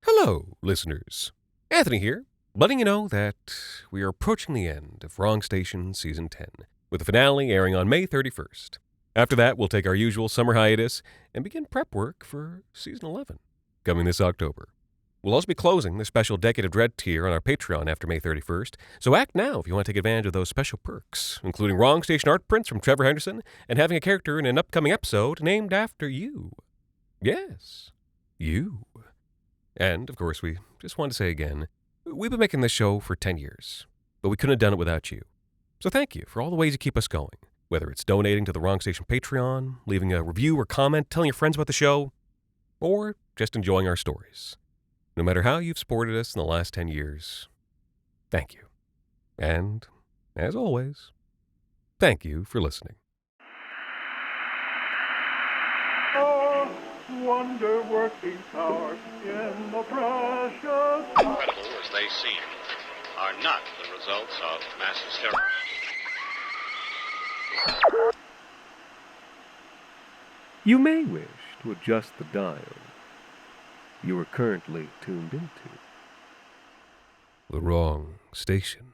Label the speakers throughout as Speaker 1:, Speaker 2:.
Speaker 1: Hello, listeners. Anthony here, letting you know that we are approaching the end of Wrong Station Season 10, with the finale airing on May 31st. After that, we'll take our usual summer hiatus and begin prep work for Season 11, coming this October. We'll also be closing the special Decade of Dread tier on our Patreon after May 31st, so act now if you want to take advantage of those special perks, including Wrong Station art prints from Trevor Henderson and having a character in an upcoming episode named after you. Yes, you. And, of course, we just want to say again, we've been making this show for 10 years, but we couldn't have done it without you. So thank you for all the ways you keep us going, whether it's donating to the Wrong Station Patreon, leaving a review or comment, telling your friends about the show, or just enjoying our stories. No matter how you've supported us in the last 10 years, thank you. And, as always, thank you for listening.
Speaker 2: Wonder-working power in the precious...
Speaker 3: Incredible as they seem, are not the results of mass hysteria.
Speaker 4: You may wish to adjust the dial you are currently tuned into.
Speaker 1: The Wrong Station.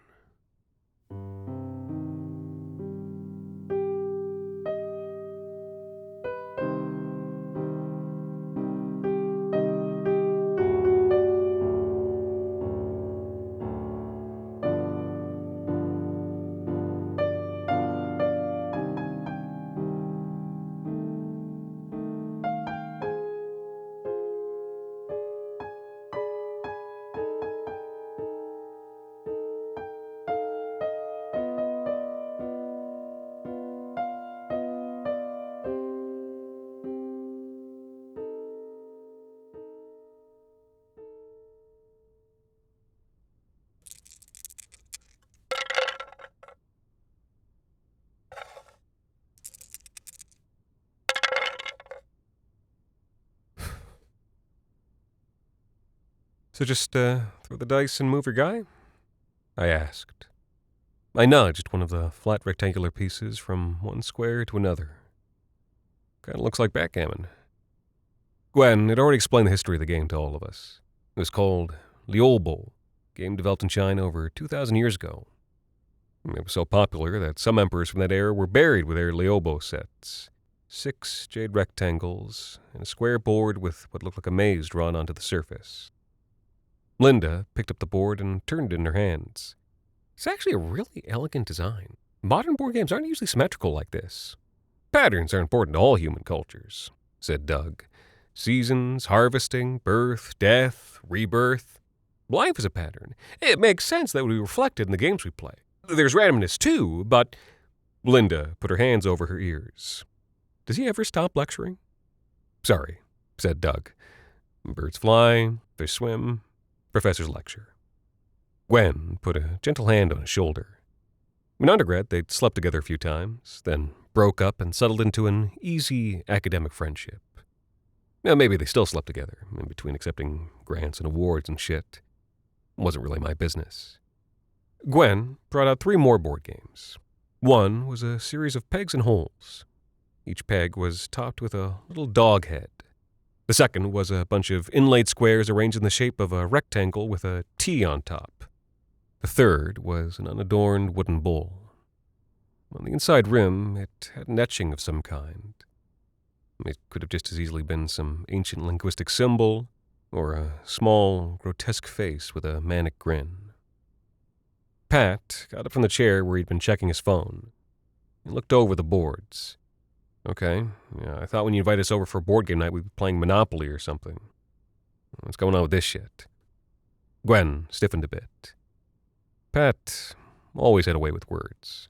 Speaker 1: So just throw the dice and move your guy? I asked. I nudged one of the flat rectangular pieces from one square to another. Kinda looks like backgammon. Gwen had already explained the history of the game to all of us. It was called Liubo, a game developed in China over 2,000 years ago. It was so popular that some emperors from that era were buried with their Liubo sets. 6 jade rectangles and a square board with what looked like a maze drawn onto the surface. Linda picked up the board and turned it in her hands. It's actually a really elegant design. Modern board games aren't usually symmetrical like this. Patterns are important to all human cultures, said Doug. Seasons, harvesting, birth, death, rebirth. Life is a pattern. It makes sense that would be reflected in the games we play. There's randomness too, but... Linda put her hands over her ears. Does he ever stop lecturing? Sorry, said Doug. Birds fly, fish swim, professors lecture. Gwen put a gentle hand on his shoulder. In undergrad, they'd slept together a few times, then broke up and settled into an easy academic friendship. Now, maybe they still slept together, in between accepting grants and awards and shit. It wasn't really my business. Gwen brought out 3 more board games. One was a series of pegs and holes. Each peg was topped with a little dog head. The second was a bunch of inlaid squares arranged in the shape of a rectangle with a T on top. The third was an unadorned wooden bowl. On the inside rim, it had an etching of some kind. It could have just as easily been some ancient linguistic symbol, or a small, grotesque face with a manic grin. Pat got up from the chair where he'd been checking his phone. He looked over the boards. Okay, yeah, I thought when you invited us over for a board game night we'd be playing Monopoly or something. What's going on with this shit? Gwen stiffened a bit. Pat always had a way with words.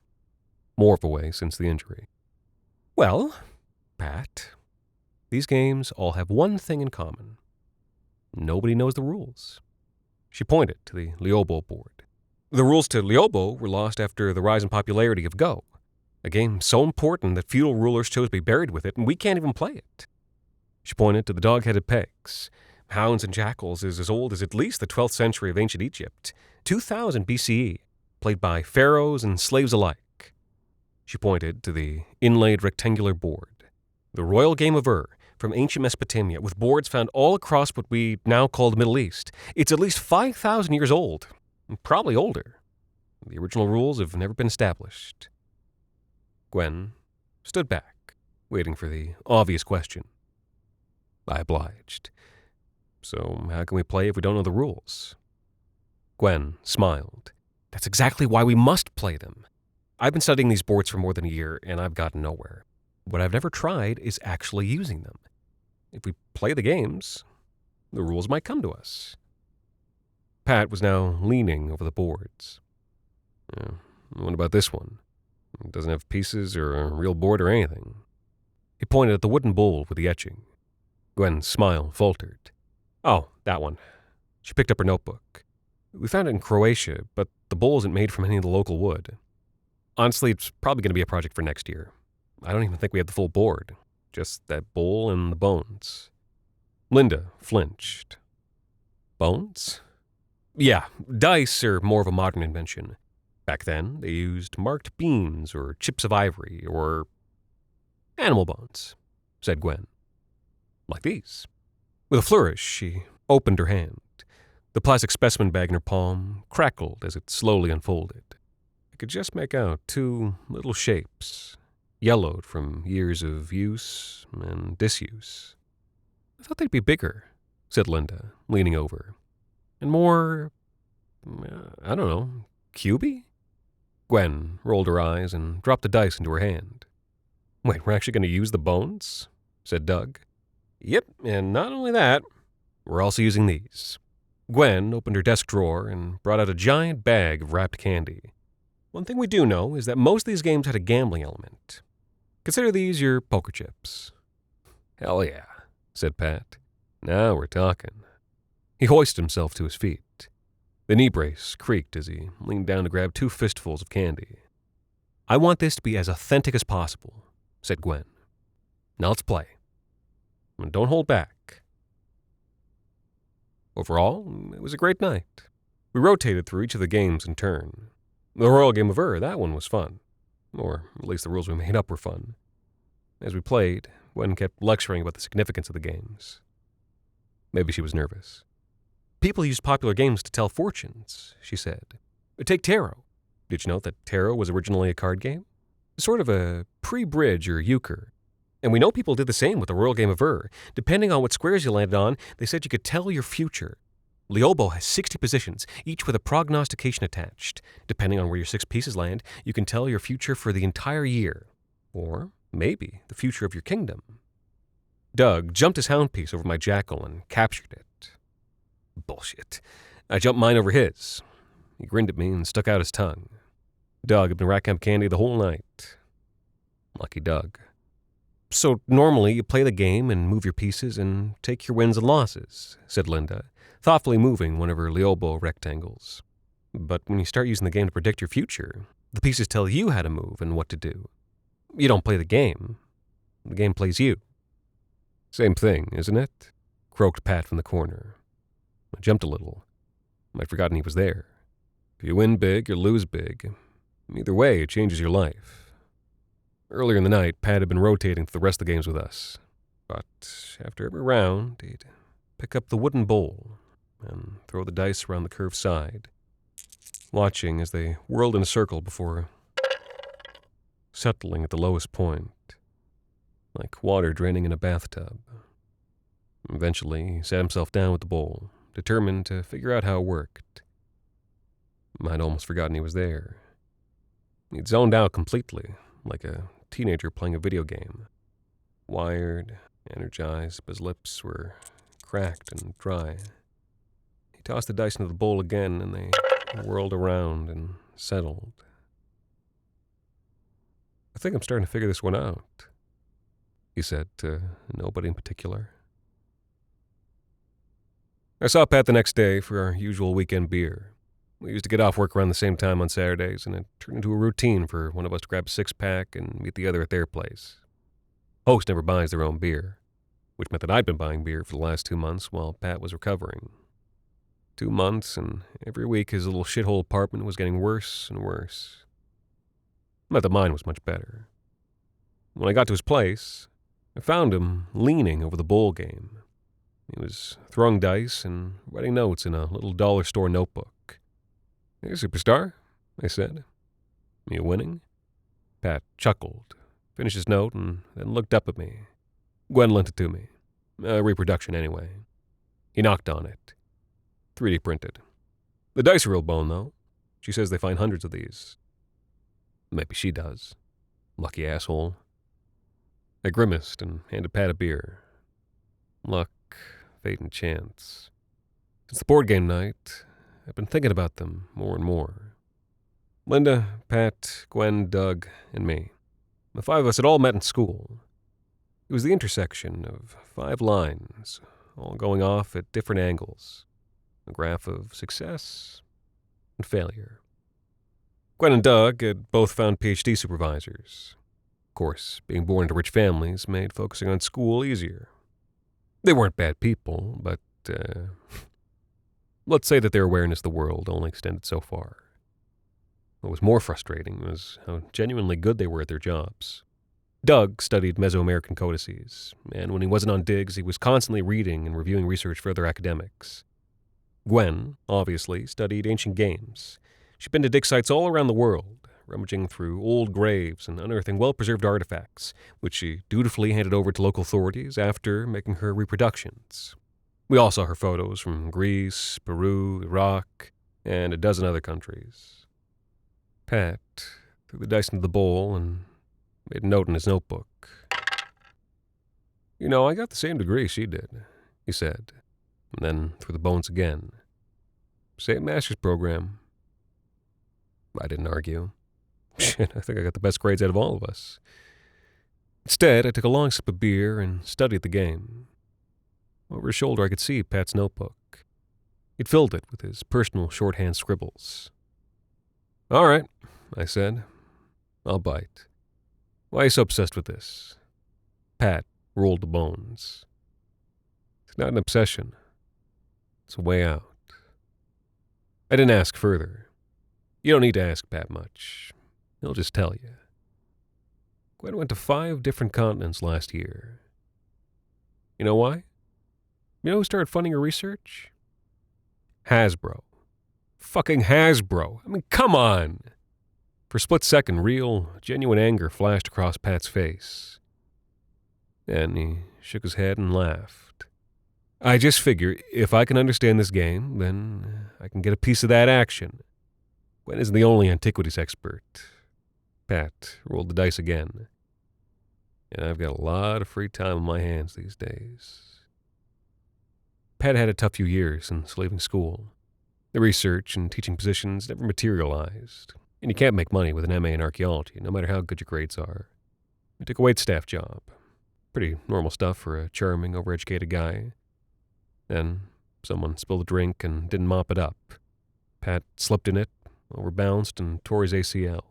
Speaker 1: More of a way since the injury. Well, Pat, these games all have one thing in common. Nobody knows the rules. She pointed to the Liubo board. The rules to Liubo were lost after the rise in popularity of Go. A game so important that feudal rulers chose to be buried with it, and we can't even play it. She pointed to the dog-headed pegs. Hounds and Jackals is as old as at least the 12th century of ancient Egypt, 2000 BCE, played by pharaohs and slaves alike. She pointed to the inlaid rectangular board. The royal game of Ur, from ancient Mesopotamia with boards found all across what we now call the Middle East. It's at least 5,000 years old, and probably older. The original rules have never been established. Gwen stood back, waiting for the obvious question. I obliged. So how can we play if we don't know the rules? Gwen smiled. That's exactly why we must play them. I've been studying these boards for more than a year, and I've gotten nowhere. What I've never tried is actually using them. If we play the games, the rules might come to us. Pat was now leaning over the boards. What about this one? It doesn't have pieces or a real board or anything. He pointed at the wooden bowl with the etching. Gwen's smile faltered. Oh, that one. She picked up her notebook. We found it in Croatia, but the bowl isn't made from any of the local wood. Honestly, it's probably going to be a project for next year. I don't even think we have the full board. Just that bowl and the bones. Linda flinched. Bones? Yeah, dice are more of a modern invention. Back then, they used marked beans or chips of ivory or animal bones, said Gwen. Like these. With a flourish, she opened her hand. The plastic specimen bag in her palm crackled as it slowly unfolded. I could just make out two little shapes, yellowed from years of use and disuse. I thought they'd be bigger, said Linda, leaning over. And more, I don't know, cubey? Gwen rolled her eyes and dropped the dice into her hand. Wait, we're actually going to use the bones? Said Doug. Yep, and not only that, we're also using these. Gwen opened her desk drawer and brought out a giant bag of wrapped candy. One thing we do know is that most of these games had a gambling element. Consider these your poker chips. Hell yeah, said Pat. Now we're talking. He hoisted himself to his feet. The knee brace creaked as he leaned down to grab two fistfuls of candy. I want this to be as authentic as possible, said Gwen. Now let's play. And don't hold back. Overall, it was a great night. We rotated through each of the games in turn. The Royal Game of that one was fun. Or at least the rules we made up were fun. As we played, Gwen kept lecturing about the significance of the games. Maybe she was nervous. People used popular games to tell fortunes, she said. Take tarot. Did you know that tarot was originally a card game? Sort of a pre-bridge or euchre. And we know people did the same with the Royal Game of Depending on what squares you landed on, they said you could tell your future. Liobo has 60 positions, each with a prognostication attached. Depending on where your 6 pieces land, you can tell your future for the entire year. Or maybe the future of your kingdom. Doug jumped his hound piece over my jackal and captured it. Bullshit. I jumped mine over his. He grinned at me and stuck out his tongue. Doug had been racking up candy the whole night. Lucky Doug. So normally you play the game and move your pieces and take your wins and losses, said Linda, thoughtfully moving one of her Liobo rectangles. But when you start using the game to predict your future, the pieces tell you how to move and what to do. You don't play the game plays you. Same thing, isn't it? Croaked Pat from the corner. I jumped a little. I'd forgotten he was there. If you win big or lose big, either way it changes your life. Earlier in the night, Pat had been rotating through the rest of the games with us. But after every round, he'd pick up the wooden bowl and throw the dice around the curved side, watching as they whirled in a circle before settling at the lowest point, like water draining in a bathtub. Eventually, he sat himself down with the bowl, determined to figure out how it worked. I'd almost forgotten he was there. He'd zoned out completely, like a teenager playing a video game. Wired, energized, but his lips were cracked and dry. He tossed the dice into the bowl again, and they whirled around and settled. I think I'm starting to figure this one out, he said to nobody in particular. I saw Pat the next day for our usual weekend beer. We used to get off work around the same time on Saturdays, and it turned into a routine for one of us to grab a 6-pack and meet the other at their place. Host never buys their own beer, which meant that I'd been buying beer for the last 2 months while Pat was recovering. 2 months, and every week his little shithole apartment was getting worse and worse. Not that mine was much better. When I got to his place, I found him leaning over the bowl game. He was throwing dice and writing notes in a little dollar store notebook. "Hey, superstar," I said. "You winning?" Pat chuckled, finished his note, and then looked up at me. Gwen lent it to me. A reproduction, anyway. He knocked on it. 3D printed. The dice are real bone, though. She says they find hundreds of these. Maybe she does. Lucky asshole. I grimaced and handed Pat a beer. Luck, fate, and chance. Since the board game night, I've been thinking about them more and more. Linda, Pat, Gwen, Doug, and me. The 5 of us had all met in school. It was the intersection of 5 lines, all going off at different angles. A graph of success and failure. Gwen and Doug had both found PhD supervisors. Of course, being born into rich families made focusing on school easier. They weren't bad people, but let's say that their awareness of the world only extended so far. What was more frustrating was how genuinely good they were at their jobs. Doug studied Mesoamerican codices, and when he wasn't on digs, he was constantly reading and reviewing research for other academics. Gwen, obviously, studied ancient games. She'd been to dig sites all around the world, rummaging through old graves and unearthing well-preserved artifacts, which she dutifully handed over to local authorities after making her reproductions. We all saw her photos from Greece, Peru, Iraq, and a dozen other countries. Pat threw the dice into the bowl and made a note in his notebook. "You know, I got the same degree she did," he said, and then threw the bones again. "Same master's program." I didn't argue. Shit, I think I got the best grades out of all of us. Instead, I took a long sip of beer and studied the game. Over his shoulder, I could see Pat's notebook. He'd filled it with his personal shorthand scribbles. "All right," I said. "I'll bite. Why are you so obsessed with this?" Pat rolled the bones. "It's not an obsession. It's a way out." I didn't ask further. You don't need to ask Pat much. He'll just tell you. Gwen went to 5 different continents last year. You know why? You know who started funding her research? Hasbro. Fucking Hasbro. I mean, come on! For a split second, real, genuine anger flashed across Pat's face. And he shook his head and laughed. "I just figure if I can understand this game, then I can get a piece of that action. Gwen isn't the only antiquities expert." Pat rolled the dice again. "And I've got a lot of free time on my hands these days." Pat had a tough few years since leaving school. The research and teaching positions never materialized, and you can't make money with an MA in archaeology, no matter how good your grades are. He took a waitstaff job. Pretty normal stuff for a charming, overeducated guy. Then someone spilled a drink and didn't mop it up. Pat slipped in it, overbounced, and tore his ACL.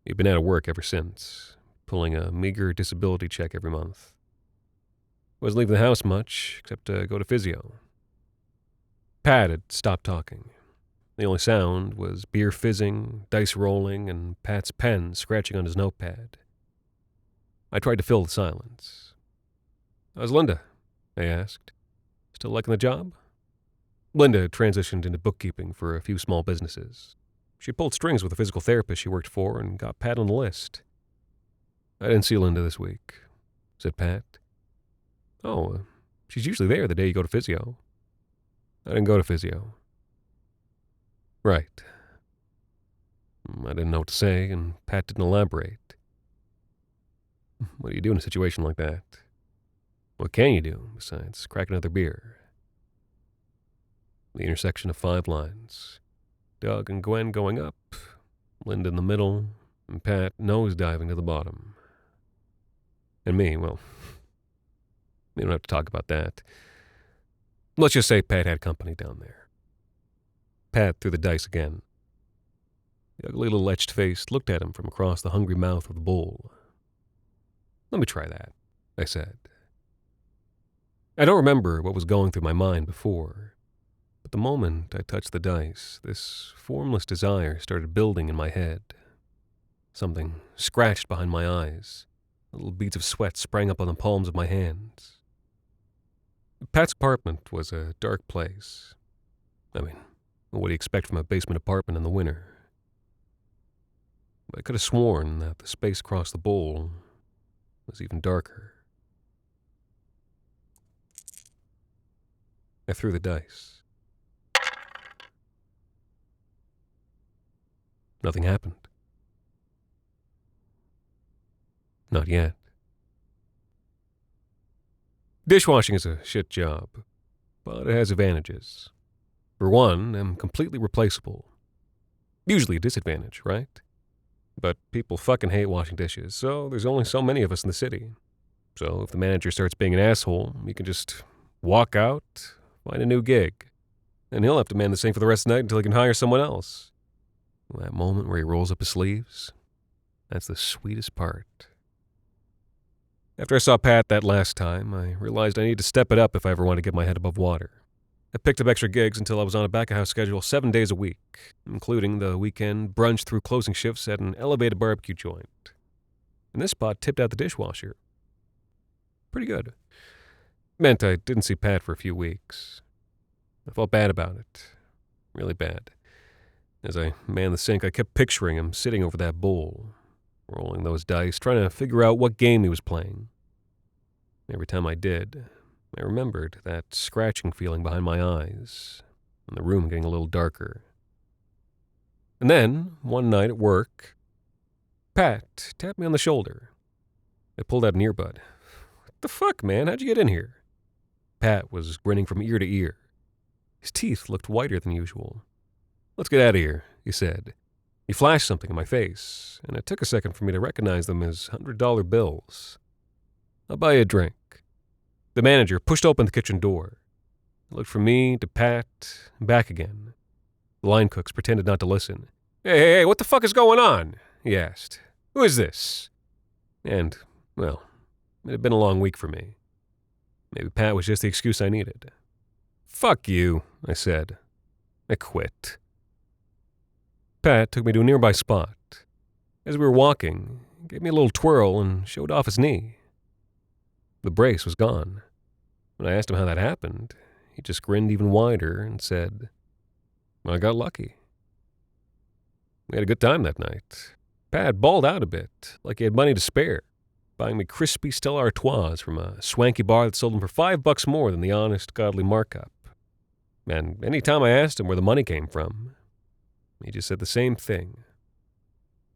Speaker 1: He'd been out of work ever since, pulling a meager disability check every month. Wasn't leaving the house much, except to go to physio. Pat had stopped talking. The only sound was beer fizzing, dice rolling, and Pat's pen scratching on his notepad. I tried to fill the silence. "How's Linda?" I asked. "Still liking the job?" Linda had transitioned into bookkeeping for a few small businesses. She pulled strings with a physical therapist she worked for and got Pat on the list. "I didn't see Linda this week," said Pat. "Oh, she's usually there the day you go to physio." "I didn't go to physio." "Right." I didn't know what to say, and Pat didn't elaborate. What do you do in a situation like that? What can you do besides crack another beer? The intersection of 5 lines. Doug and Gwen going up, Linda in the middle, and Pat nose-diving to the bottom. And me, well, we don't have to talk about that. Let's just say Pat had company down there. Pat threw the dice again. The ugly little etched face looked at him from across the hungry mouth of the bowl. "Let me try that," I said. I don't remember what was going through my mind before, but the moment I touched the dice, this formless desire started building in my head. Something scratched behind my eyes. Little beads of sweat sprang up on the palms of my hands. Pat's apartment was a dark place. I mean, what do you expect from a basement apartment in the winter? I could have sworn that the space across the bowl was even darker. I threw the dice. Nothing happened. Not yet. Dishwashing is a shit job, but it has advantages. For one, I'm completely replaceable. Usually a disadvantage, right? But people fucking hate washing dishes, so there's only so many of us in the city. So if the manager starts being an asshole, you can just walk out, find a new gig. And he'll have to man the sink for the rest of the night until he can hire someone else. That moment where he rolls up his sleeves, that's the sweetest part. After I saw Pat that last time, I realized I needed to step it up if I ever want to get my head above water. I picked up extra gigs until I was on a back-of-house schedule 7 days a week, including the weekend brunch through closing shifts at an elevated barbecue joint. And this spot tipped out the dishwasher. Pretty good. Meant I didn't see Pat for a few weeks. I felt bad about it. Really bad. As I manned the sink, I kept picturing him sitting over that bowl, rolling those dice, trying to figure out what game he was playing. Every time I did, I remembered that scratching feeling behind my eyes, and the room getting a little darker. And then, one night at work, Pat tapped me on the shoulder. I pulled out an earbud. What the fuck, man? How'd you get in here? Pat was grinning from ear to ear. His teeth looked whiter than usual. Let's get out of here, he said. He flashed something in my face, and it took a second for me to recognize them as $100 bills. I'll buy you a drink. The manager pushed open the kitchen door. He looked from me to Pat, and back again. The line cooks pretended not to listen. Hey, what the fuck is going on? He asked. Who is this? And, well, it had been a long week for me. Maybe Pat was just the excuse I needed. Fuck you, I said. I quit. Pat took me to a nearby spot. As we were walking, he gave me a little twirl and showed off his knee. The brace was gone. When I asked him how that happened, he just grinned even wider and said, I got lucky. We had a good time that night. Pat balled out a bit, like he had money to spare, buying me crispy Stella Artois from a swanky bar that sold them for $5 more than the honest, godly markup. And any time I asked him where the money came from, he just said the same thing.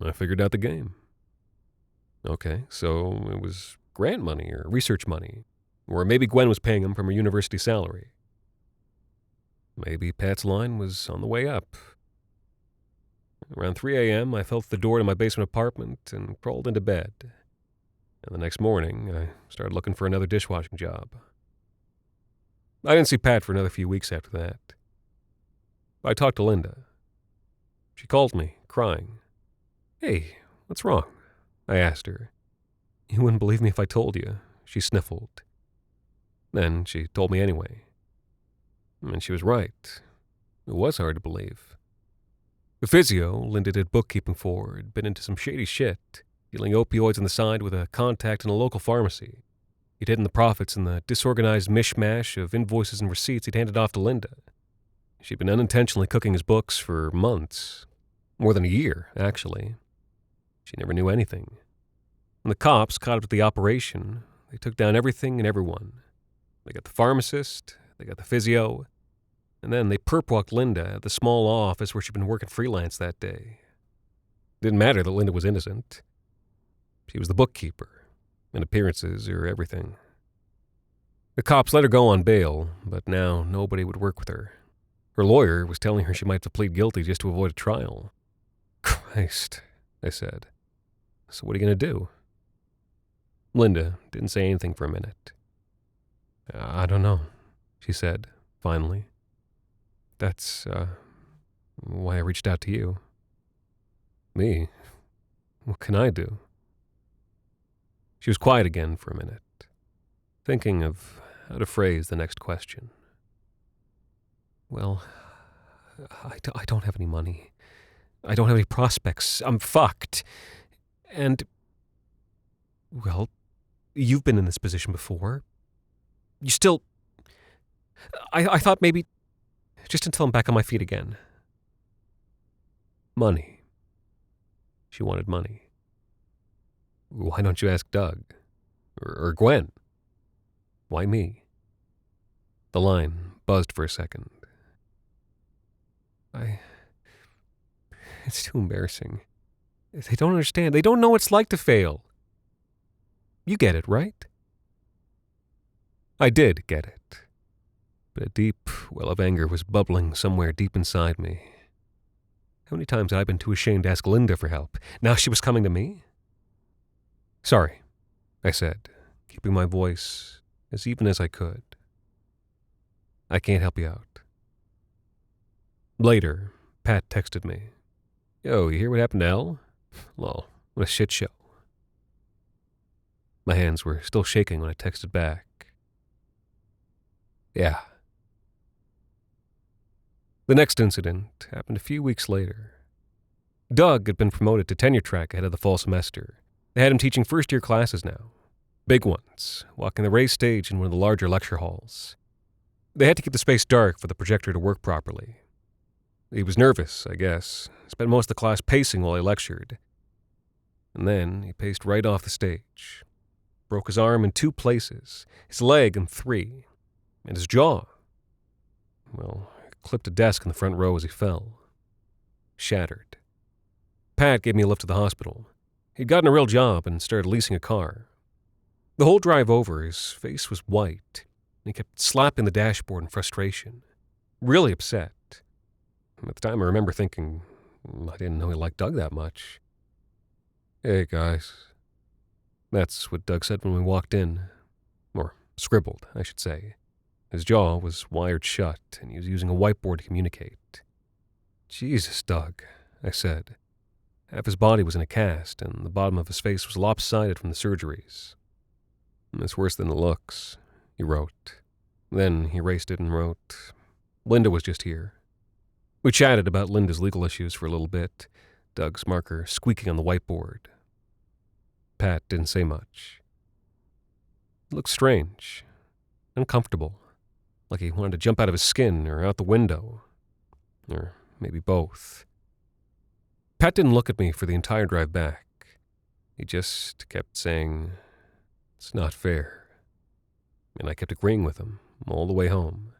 Speaker 1: I figured out the game. Okay, so it was grant money or research money, or maybe Gwen was paying him from her university salary. Maybe Pat's line was on the way up. Around 3 a.m., I felt the door to my basement apartment and crawled into bed. And the next morning, I started looking for another dishwashing job. I didn't see Pat for another few weeks after that. I talked to Linda. She called me, crying. Hey, what's wrong? I asked her. You wouldn't believe me if I told you, she sniffled. Then she told me anyway. And she was right. It was hard to believe. The physio Linda did bookkeeping for had been into some shady shit, dealing opioids on the side with a contact in a local pharmacy. He'd hidden the profits in the disorganized mishmash of invoices and receipts he'd handed off to Linda. She'd been unintentionally cooking his books for months. More than a year, actually. She never knew anything. When the cops caught up to the operation, they took down everything and everyone. They got the pharmacist, they got the physio, and then they perp-walked Linda at the small office where she'd been working freelance that day. Didn't matter that Linda was innocent. She was the bookkeeper, and appearances are everything. The cops let her go on bail, but now nobody would work with her. Her lawyer was telling her she might have to plead guilty just to avoid a trial. Christ, I said. So what are you going to do? Linda didn't say anything for a minute. I don't know, she said, finally. That's, why I reached out to you. Me? What can I do? She was quiet again for a minute, thinking of how to phrase the next question. Well, I don't have any money. I don't have any prospects. I'm fucked. And Well, you've been in this position before. You still... I thought maybe... just until I'm back on my feet again. Money. She wanted money. Why don't you ask Doug? Or Gwen? Why me? The line buzzed for a second. It's too embarrassing. They don't understand. They don't know what it's like to fail. You get it, right? I did get it. But a deep well of anger was bubbling somewhere deep inside me. How many times had I been too ashamed to ask Linda for help? Now she was coming to me? Sorry, I said, keeping my voice as even as I could. I can't help you out. Later, Pat texted me. Yo, you hear what happened to Elle? Lol, what a shit show. My hands were still shaking when I texted back. Yeah. The next incident happened a few weeks later. Doug had been promoted to tenure track ahead of the fall semester. They had him teaching first-year classes now. Big ones, walking the raised stage in one of the larger lecture halls. They had to keep the space dark for the projector to work properly. He was nervous, I guess. Spent most of the class pacing while he lectured. And then he paced right off the stage. Broke his arm in 2 places, his leg in 3, and his jaw. Well, he clipped a desk in the front row as he fell. Shattered. Pat gave me a lift to the hospital. He'd gotten a real job and started leasing a car. The whole drive over, his face was white, and he kept slapping the dashboard in frustration. Really upset. At the time, I remember thinking, I didn't know he liked Doug that much. Hey, guys. That's what Doug said when we walked in. Or scribbled, I should say. His jaw was wired shut, and he was using a whiteboard to communicate. Jesus, Doug, I said. Half his body was in a cast, and the bottom of his face was lopsided from the surgeries. It's worse than it looks, he wrote. Then he erased it and wrote, Linda was just here. We chatted about Linda's legal issues for a little bit, Doug's marker squeaking on the whiteboard. Pat didn't say much. It looked strange, uncomfortable, like he wanted to jump out of his skin or out the window, or maybe both. Pat didn't look at me for the entire drive back. He just kept saying, it's not fair. And I kept agreeing with him all the way home.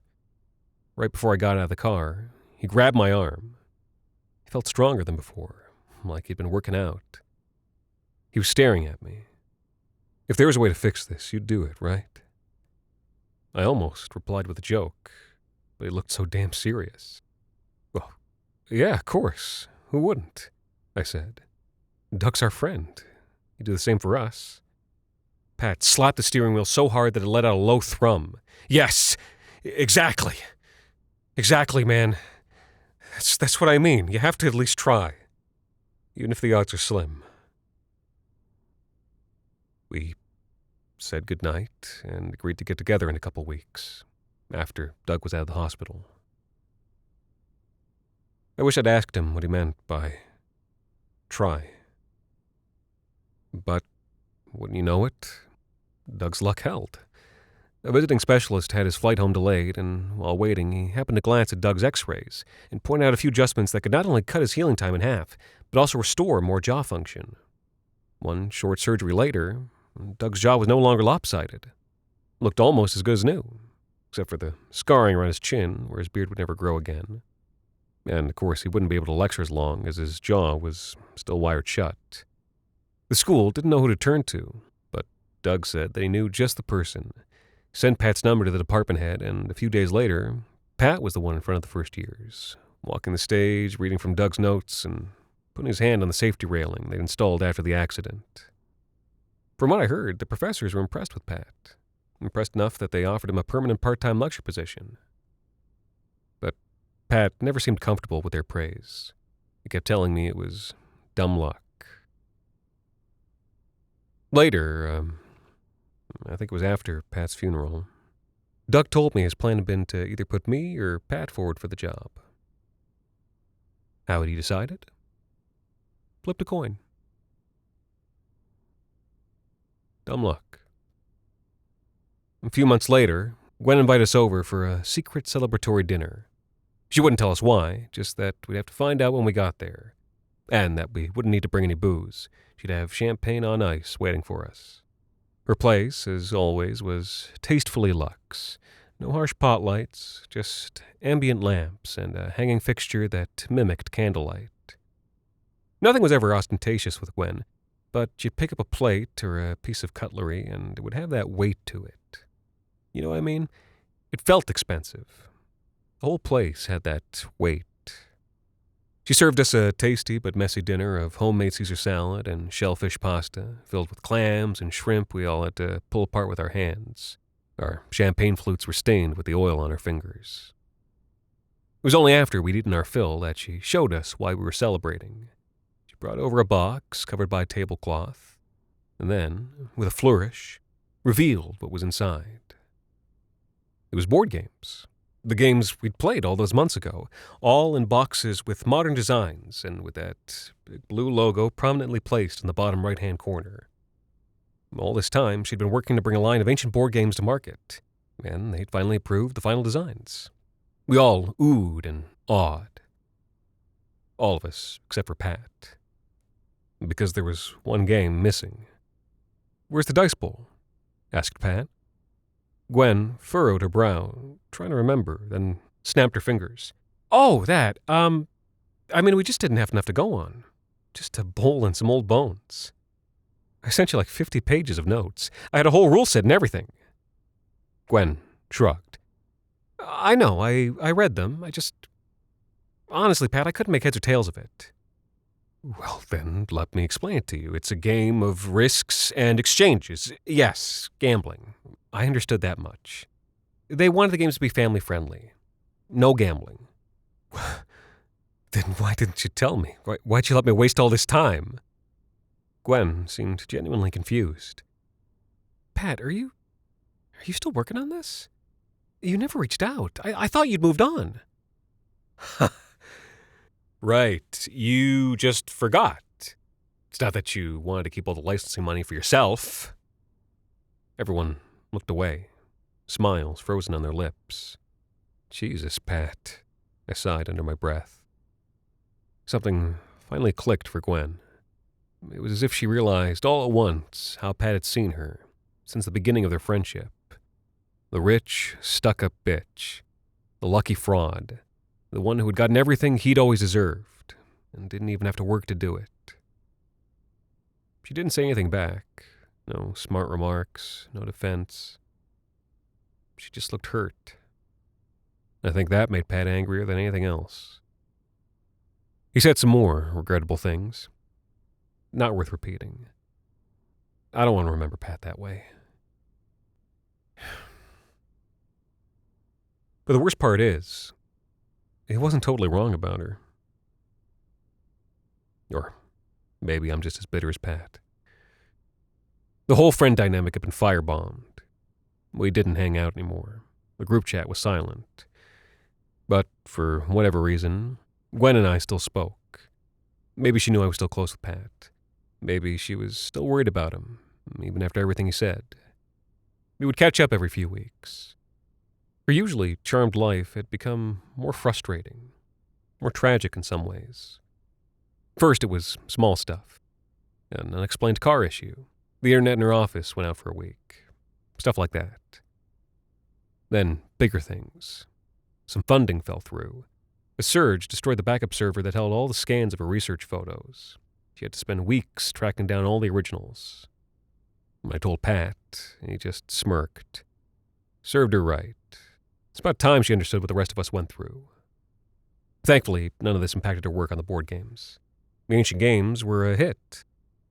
Speaker 1: Right before I got out of the car, he grabbed my arm. He felt stronger than before, like he'd been working out. He was staring at me. If there was a way to fix this, you'd do it, right? I almost replied with a joke, but he looked so damn serious. Well, yeah, of course. Who wouldn't? I said. Doug's our friend. He'd do the same for us. Pat slapped the steering wheel so hard that it let out a low thrum. Yes, exactly. Exactly, man. That's what I mean. You have to at least try. Even if the odds are slim. We said goodnight and agreed to get together in a couple weeks, after Doug was out of the hospital. I wish I'd asked him what he meant by try. But, wouldn't you know it, Doug's luck held. A visiting specialist had his flight home delayed, and while waiting, he happened to glance at Doug's x-rays and point out a few adjustments that could not only cut his healing time in half, but also restore more jaw function. One short surgery later, Doug's jaw was no longer lopsided. Looked almost as good as new, except for the scarring around his chin, where his beard would never grow again. And, of course, he wouldn't be able to lecture as long, as his jaw was still wired shut. The school didn't know who to turn to, but Doug said they knew just the person. Sent Pat's number to the department head, and a few days later, Pat was the one in front of the first years, walking the stage, reading from Doug's notes, and putting his hand on the safety railing they'd installed after the accident. From what I heard, the professors were impressed with Pat, impressed enough that they offered him a permanent part-time lecture position. But Pat never seemed comfortable with their praise. He kept telling me it was dumb luck. Later, I think it was after Pat's funeral, Doug told me his plan had been to either put me or Pat forward for the job. How had he decided? Flipped a coin. Dumb luck. A few months later, Gwen invited us over for a secret celebratory dinner. She wouldn't tell us why, just that we'd have to find out when we got there, and that we wouldn't need to bring any booze. She'd have champagne on ice waiting for us. Her place, as always, was tastefully luxe. No harsh pot lights, just ambient lamps and a hanging fixture that mimicked candlelight. Nothing was ever ostentatious with Gwen, but you'd pick up a plate or a piece of cutlery and it would have that weight to it. You know what I mean? It felt expensive. The whole place had that weight. She served us a tasty but messy dinner of homemade Caesar salad and shellfish pasta, filled with clams and shrimp we all had to pull apart with our hands. Our champagne flutes were stained with the oil on our fingers. It was only after we'd eaten our fill that she showed us why we were celebrating. She brought over a box covered by a tablecloth, and then, with a flourish, revealed what was inside. It was board games. The games we'd played all those months ago, all in boxes with modern designs and with that big blue logo prominently placed in the bottom right-hand corner. All this time, she'd been working to bring a line of ancient board games to market, and they'd finally approved the final designs. We all oohed and awed. All of us, except for Pat. Because there was one game missing. "Where's the dice bowl?" asked Pat. Gwen furrowed her brow, trying to remember, then snapped her fingers. "Oh, that, we just didn't have enough to go on. Just a bowl and some old bones. I sent you like 50 pages of notes. I had a whole rule set and everything." Gwen shrugged. "I know, I read them. Honestly, Pat, I couldn't make heads or tails of it." "Well, then, let me explain it to you. It's a game of risks and exchanges. Yes, gambling. I understood that much. They wanted the games to be family-friendly. No gambling." "Then why didn't you tell me? Why'd you let me waste all this time?" Gwen seemed genuinely confused. "Pat, are you still working on this? You never reached out. I thought you'd moved on." "Right. You just forgot. It's not that you wanted to keep all the licensing money for yourself." Everyone looked away, smiles frozen on their lips. "Jesus, Pat," I sighed under my breath. Something finally clicked for Gwen. It was as if she realized all at once how Pat had seen her since the beginning of their friendship. The rich, stuck-up bitch. The lucky fraud. The one who had gotten everything he'd always deserved and didn't even have to work to do it. She didn't say anything back. No smart remarks, no defense. She just looked hurt. I think that made Pat angrier than anything else. He said some more regrettable things. Not worth repeating. I don't want to remember Pat that way. But the worst part is, he wasn't totally wrong about her. Or maybe I'm just as bitter as Pat. The whole friend dynamic had been firebombed. We didn't hang out anymore. The group chat was silent. But for whatever reason, Gwen and I still spoke. Maybe she knew I was still close with Pat. Maybe she was still worried about him, even after everything he said. We would catch up every few weeks. Her usually charmed life had become more frustrating, more tragic in some ways. First, it was small stuff. An unexplained car issue. The internet in her office went out for a week. Stuff like that. Then, bigger things. Some funding fell through. A surge destroyed the backup server that held all the scans of her research photos. She had to spend weeks tracking down all the originals. When I told Pat, he just smirked. Served her right. It's about time she understood what the rest of us went through. Thankfully, none of this impacted her work on the board games. The ancient games were a hit.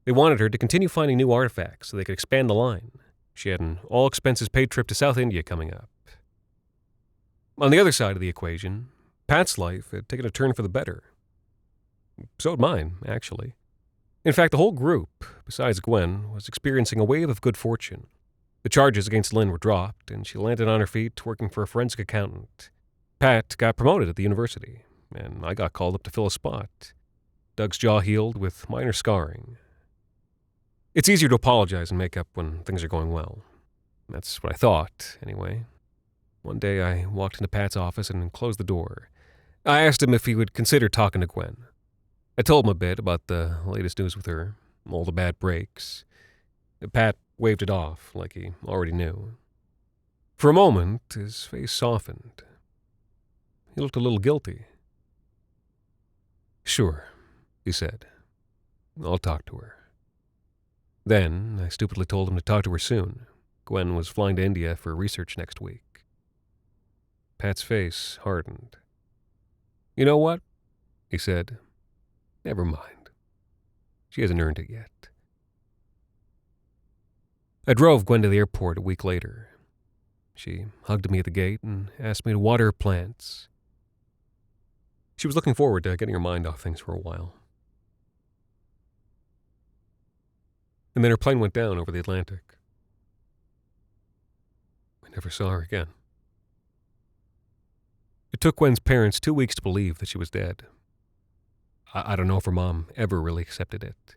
Speaker 1: They wanted her to continue finding new artifacts so they could expand the line. She had an all-expenses-paid trip to South India coming up. On the other side of the equation, Pat's life had taken a turn for the better. So had mine, actually. In fact, the whole group, besides Gwen, was experiencing a wave of good fortune. The charges against Lynn were dropped, and she landed on her feet working for a forensic accountant. Pat got promoted at the university, and I got called up to fill a spot. Doug's jaw healed with minor scarring. It's easier to apologize and make up when things are going well. That's what I thought, anyway. One day I walked into Pat's office and closed the door. I asked him if he would consider talking to Gwen. I told him a bit about the latest news with her, all the bad breaks. Pat waved it off like he already knew. For a moment, his face softened. He looked a little guilty. "Sure," he said. "I'll talk to her." Then I stupidly told him to talk to her soon. Gwen was flying to India for research next week. Pat's face hardened. "You know what?" he said. "Never mind. She hasn't earned it yet." I drove Gwen to the airport a week later. She hugged me at the gate and asked me to water her plants. She was looking forward to getting her mind off things for a while. And then her plane went down over the Atlantic. I never saw her again. It took Gwen's parents 2 weeks to believe that she was dead. I don't know if her mom ever really accepted it.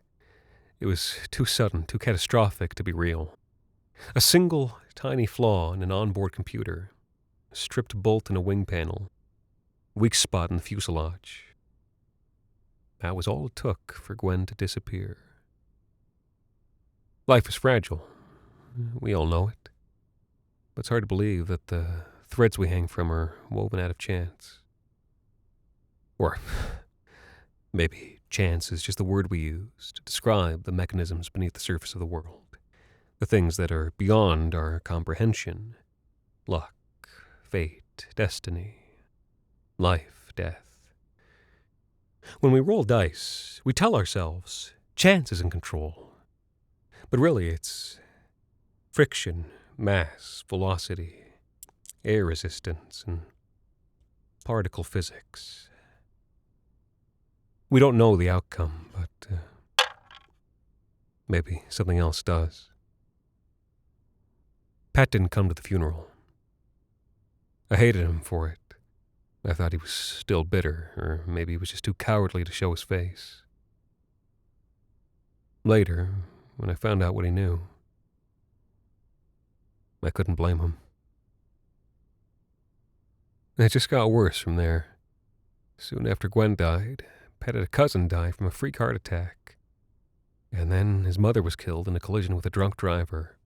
Speaker 1: It was too sudden, too catastrophic to be real. A single tiny flaw in an onboard computer, a stripped bolt in a wing panel, weak spot in the fuselage. That was all it took for Gwen to disappear. Life is fragile. We all know it. But it's hard to believe that the threads we hang from are woven out of chance. Or maybe chance is just the word we use to describe the mechanisms beneath the surface of the world. The things that are beyond our comprehension. Luck, fate, destiny, life, death. When we roll dice, we tell ourselves chance is in control. But really it's friction, mass, velocity, air resistance, and particle physics. We don't know the outcome, but maybe something else does. Pat didn't come to the funeral. I hated him for it. I thought he was still bitter, or maybe he was just too cowardly to show his face. Later, when I found out what he knew, I couldn't blame him. And it just got worse from there. Soon after Gwen died, Pat had a cousin die from a freak heart attack. And then his mother was killed in a collision with a drunk driver.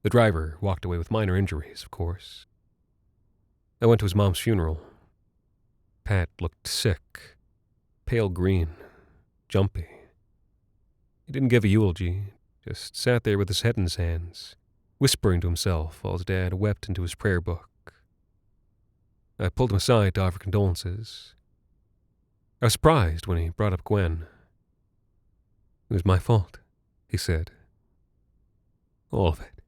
Speaker 1: The driver walked away with minor injuries, of course. I went to his mom's funeral. Pat looked sick, pale green, jumpy. He didn't give a eulogy, just sat there with his head in his hands, whispering to himself while his dad wept into his prayer book. I pulled him aside to offer condolences. I was surprised when he brought up Gwen. "It was my fault," he said. "All of it."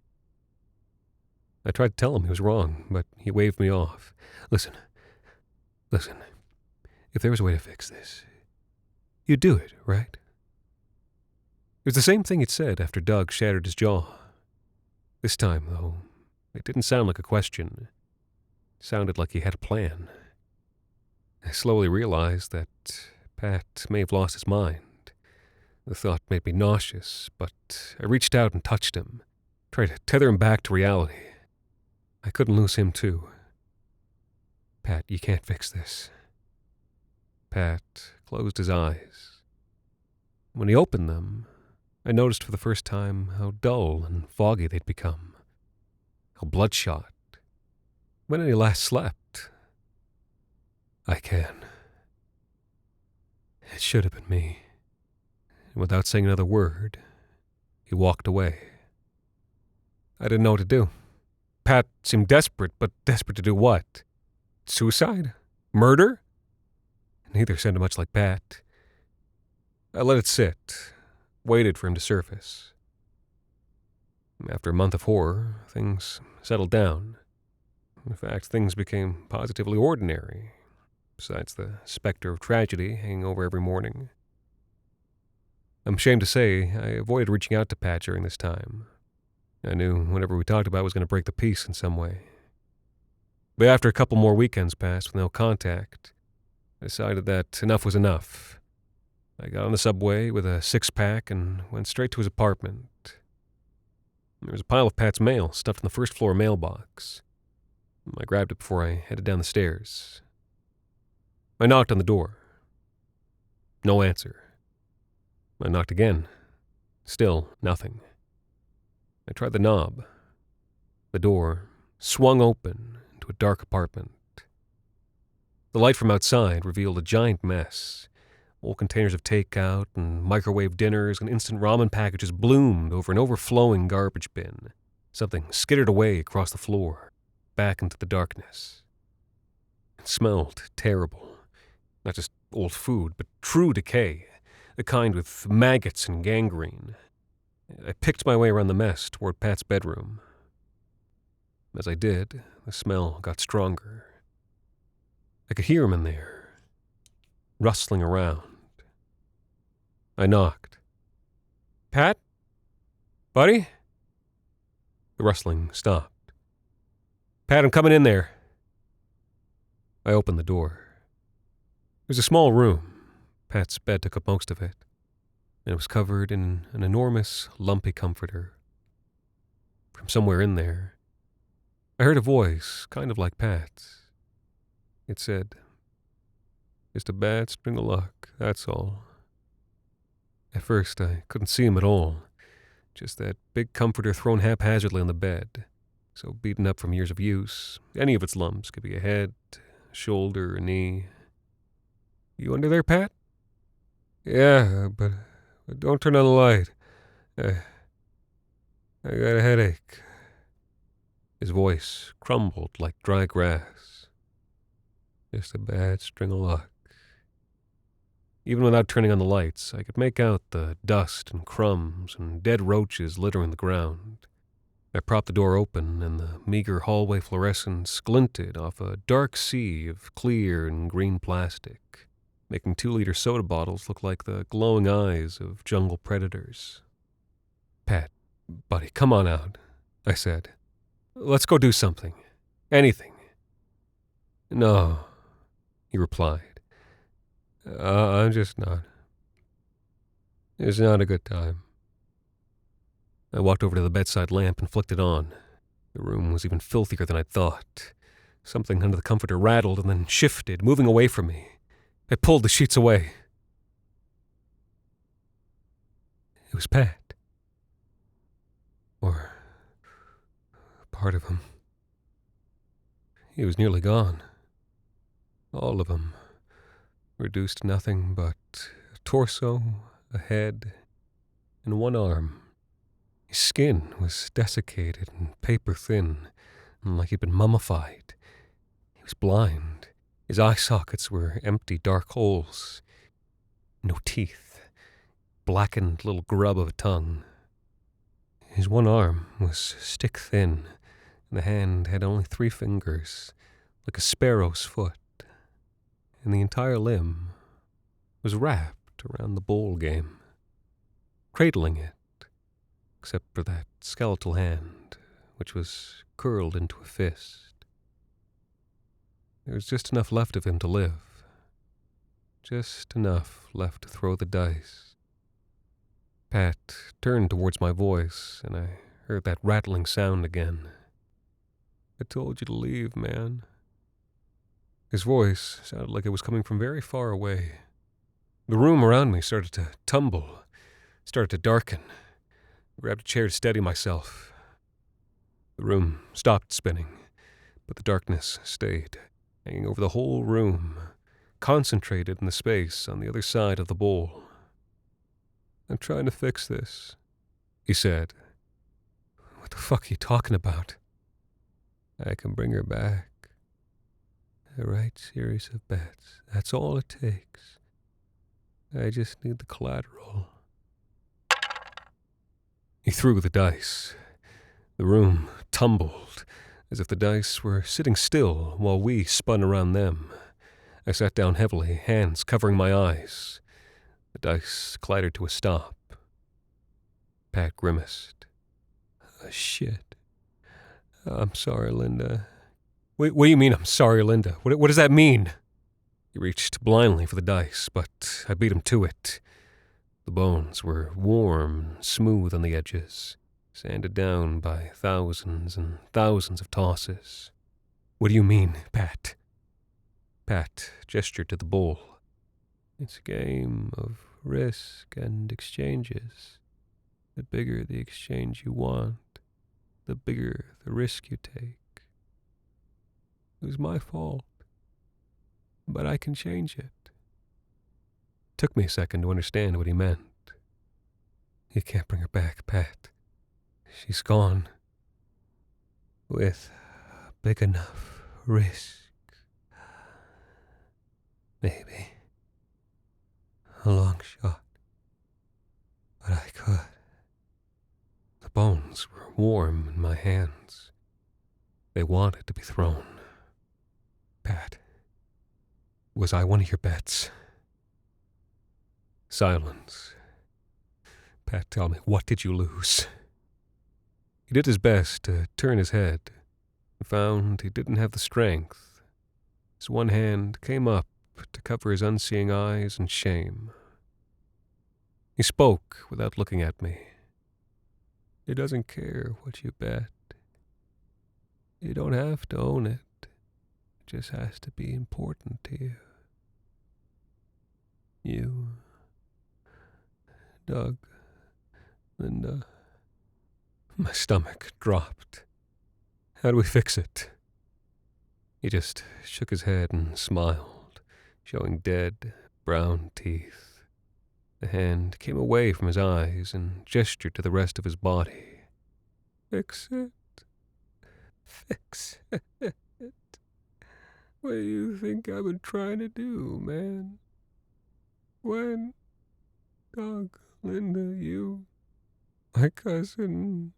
Speaker 1: I tried to tell him he was wrong, but he waved me off. Listen, if there was a way to fix this, you'd do it, right?" It was the same thing he'd said after Doug shattered his jaw. This time, though, it didn't sound like a question. It sounded like he had a plan. I slowly realized that Pat may have lost his mind. The thought made me nauseous, but I reached out and touched him, tried to tether him back to reality. I couldn't lose him, too. "Pat, you can't fix this." Pat closed his eyes. When he opened them, I noticed for the first time how dull and foggy they'd become, how bloodshot. When had he last slept? "I can." It should have been me. And without saying another word, he walked away. I didn't know what to do. Pat seemed desperate, but desperate to do what? Suicide? Murder? Neither sounded much like Pat. I let it sit, waited for him to surface. After a month of horror, things settled down. In fact, things became positively ordinary, besides the specter of tragedy hanging over every morning. I'm ashamed to say I avoided reaching out to Pat during this time. I knew whatever we talked about was going to break the peace in some way. But after a couple more weekends passed with no contact, I decided that enough was enough. I got on the subway with a six-pack and went straight to his apartment. There was a pile of Pat's mail stuffed in the first-floor mailbox. I grabbed it before I headed down the stairs. I knocked on the door. No answer. I knocked again. Still nothing. I tried the knob. The door swung open into a dark apartment. The light from outside revealed a giant mess. Old containers of takeout and microwave dinners and instant ramen packages bloomed over an overflowing garbage bin. Something skittered away across the floor, back into the darkness. It smelled terrible. Not just old food, but true decay, the kind with maggots and gangrene. I picked my way around the mess toward Pat's bedroom. As I did, the smell got stronger. I could hear him in there, rustling around. I knocked. "Pat? Buddy?" The rustling stopped. "Pat, I'm coming in there." I opened the door. It was a small room. Pat's bed took up most of it, and it was covered in an enormous, lumpy comforter. From somewhere in there, I heard a voice, kind of like Pat's. It said, "Just a bad string of luck, that's all." At first, I couldn't see him at all. Just that big comforter thrown haphazardly on the bed, so beaten up from years of use. Any of its lumps could be a head, a shoulder, a knee. "You under there, Pat?" "Yeah, but don't turn on the light. I got a headache." His voice crumbled like dry grass. "Just a bad string of luck." Even without turning on the lights, I could make out the dust and crumbs and dead roaches littering the ground. I propped the door open, and the meager hallway fluorescence glinted off a dark sea of clear and green plastic, making 2-liter soda bottles look like the glowing eyes of jungle predators. "Pat, buddy, come on out," I said. "Let's go do something. Anything." "No," he replied. I'm just not. It's not a good time." I walked over to the bedside lamp and flicked it on. The room was even filthier than I'd thought. Something under the comforter rattled and then shifted, moving away from me. I pulled the sheets away. It was Pat. Or part of him. He was nearly gone. All of him. Reduced to nothing but a torso, a head, and one arm. His skin was desiccated and paper-thin, and like he'd been mummified. He was blind. His eye sockets were empty, dark holes. No teeth. Blackened little grub of a tongue. His one arm was stick-thin, and the hand had only 3 fingers, like a sparrow's foot. And the entire limb was wrapped around the bowl game, cradling it, except for that skeletal hand, which was curled into a fist. There was just enough left of him to live, just enough left to throw the dice. Pat turned towards my voice, and I heard that rattling sound again. "I told you to leave, man." His voice sounded like it was coming from very far away. The room around me started to tumble, started to darken. I grabbed a chair to steady myself. The room stopped spinning, but the darkness stayed, hanging over the whole room, concentrated in the space on the other side of the bowl. "I'm trying to fix this," he said. "What the fuck are you talking about?" "I can bring her back. The right series of bets. That's all it takes. I just need the collateral." He threw the dice. The room tumbled, as if the dice were sitting still while we spun around them. I sat down heavily, hands covering my eyes. The dice clattered to a stop. Pat grimaced. "Shit. I'm sorry, Linda." What do you mean, I'm sorry, Linda? What does that mean?" He reached blindly for the dice, but I beat him to it. The bones were warm and smooth on the edges, sanded down by thousands and thousands of tosses. What do you mean, Pat? Pat gestured to the bowl. It's a game of risk and exchanges. The bigger the exchange you want, the bigger the risk you take. It was my fault, but I can change it. Took me a second to understand what he meant. You can't bring her back, Pat. She's gone. With a big enough risk. Maybe. A long shot. But I could. The bones were warm in my hands. They wanted to be thrown. Pat, was I one of your bets? Silence. Pat, tell me, what did you lose? He did his best to turn his head and found he didn't have the strength. His one hand came up to cover his unseeing eyes in shame. He spoke without looking at me. He doesn't care what you bet. You don't have to own it. It just has to be important to you. You, Doug, Linda. My stomach dropped. How do we fix it? He just shook his head and smiled, showing dead, brown teeth. The hand came away from his eyes and gestured to the rest of his body. Fix it. Fix it. What do you think I've been trying to do, man? When? Doug, Linda, you, my cousin,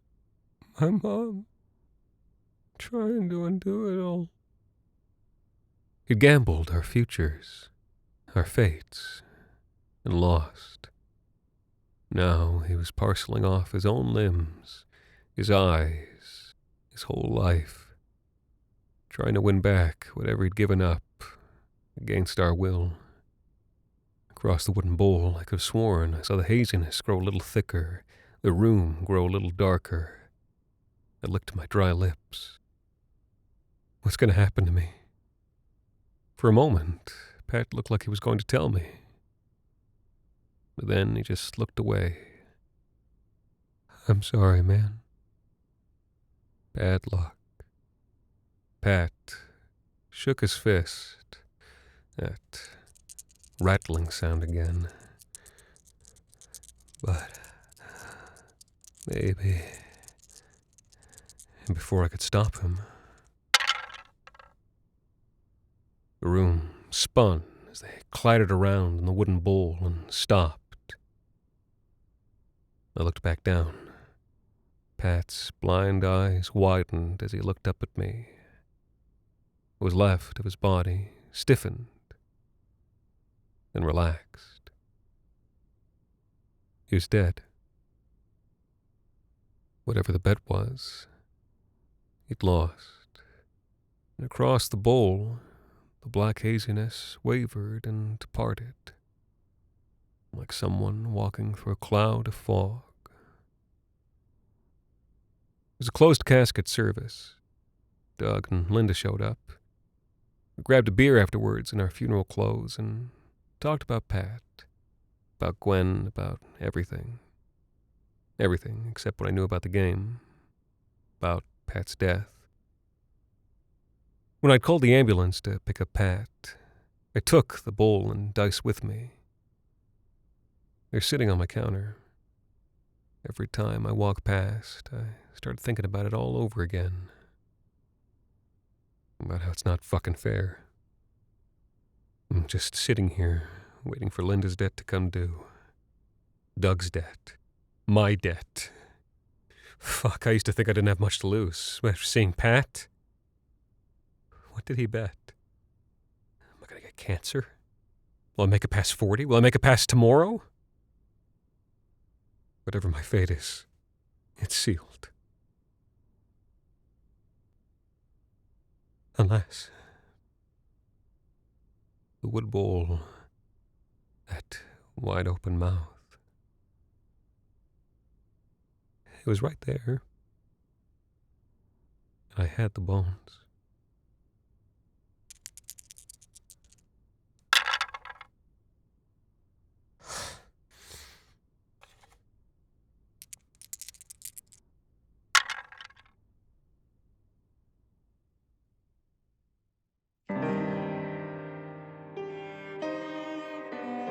Speaker 1: my mom, trying to undo it all. He'd gambled our futures, our fates, and lost. Now he was parceling off his own limbs, his eyes, his whole life, trying to win back whatever he'd given up against our will. Across the wooden bowl, I could have sworn I saw the haziness grow a little thicker, the room grow a little darker. I licked my dry lips. What's going to happen to me? For a moment, Pat looked like he was going to tell me. But then he just looked away. I'm sorry, man. Bad luck. Pat shook his fist. That rattling sound again. But maybe. And before I could stop him, the room spun as they clattered around in the wooden bowl and stopped. I looked back down. Pat's blind eyes widened as he looked up at me. What was left of his body stiffened, then relaxed. He was dead. Whatever the bet was, he'd lost. And across the bowl, the black haziness wavered and departed, like someone walking through a cloud of fog. It was a closed casket service. Doug and Linda showed up. We grabbed a beer afterwards in our funeral clothes and talked about Pat, about Gwen, about everything. Everything except what I knew about the game, about Pat's death. When I'd called the ambulance to pick up Pat, I took the bowl and dice with me. They're sitting on my counter. Every time I walk past, I start thinking about it all over again. About how it's not fucking fair. I'm just sitting here, waiting for Linda's debt to come due. Doug's debt. My debt. Fuck, I used to think I didn't have much to lose. After seeing Pat? What did he bet? Am I gonna get cancer? Will I make it past 40? Will I make it past tomorrow? Whatever my fate is, it's sealed. Unless the wood bowl, that wide open mouth. It was right there. I had the bones.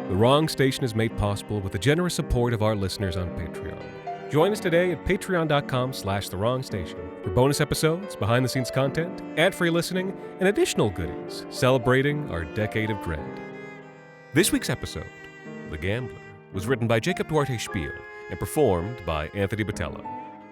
Speaker 1: The Wrong Station is made possible with the generous support of our listeners on Patreon. Join us today at patreon.com/thewrongstation for bonus episodes, behind-the-scenes content, ad-free listening, and additional goodies celebrating our decade of dread. This week's episode, The Gambler, was written by Jacob Duarte Spiel and performed by Anthony Botelho.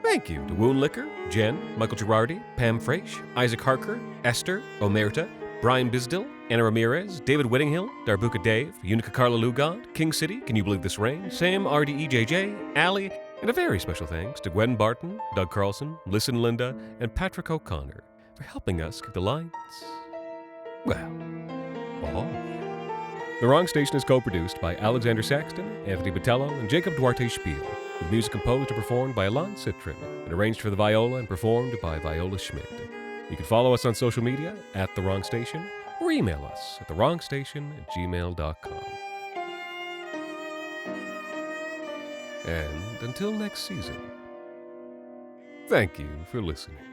Speaker 1: Thank you to Wound Liquor, Jen, Michael Girardi, Pam Fraiche, Isaac Harker, Esther, Omerta, Brian Bisdill, Anna Ramirez, David Whittinghill, Darbuka Dave, Unica Carla Lugod, King City, Can You Believe This Rain, Sam RDEJJ, Allie, and a very special thanks to Gwen Barton, Doug Carlson, Listen Linda, and Patrick O'Connor for helping us keep the lights, well, off. The Wrong Station is co-produced by Alexander Saxton, Anthony Botelho, and Jacob Duarte Spiel, with music composed and performed by Alon Citrin, and arranged for the viola and performed by Viola Schmidt. You can follow us on social media at The Wrong Station, or email us at thewrongstation@gmail.com. And until next season, thank you for listening.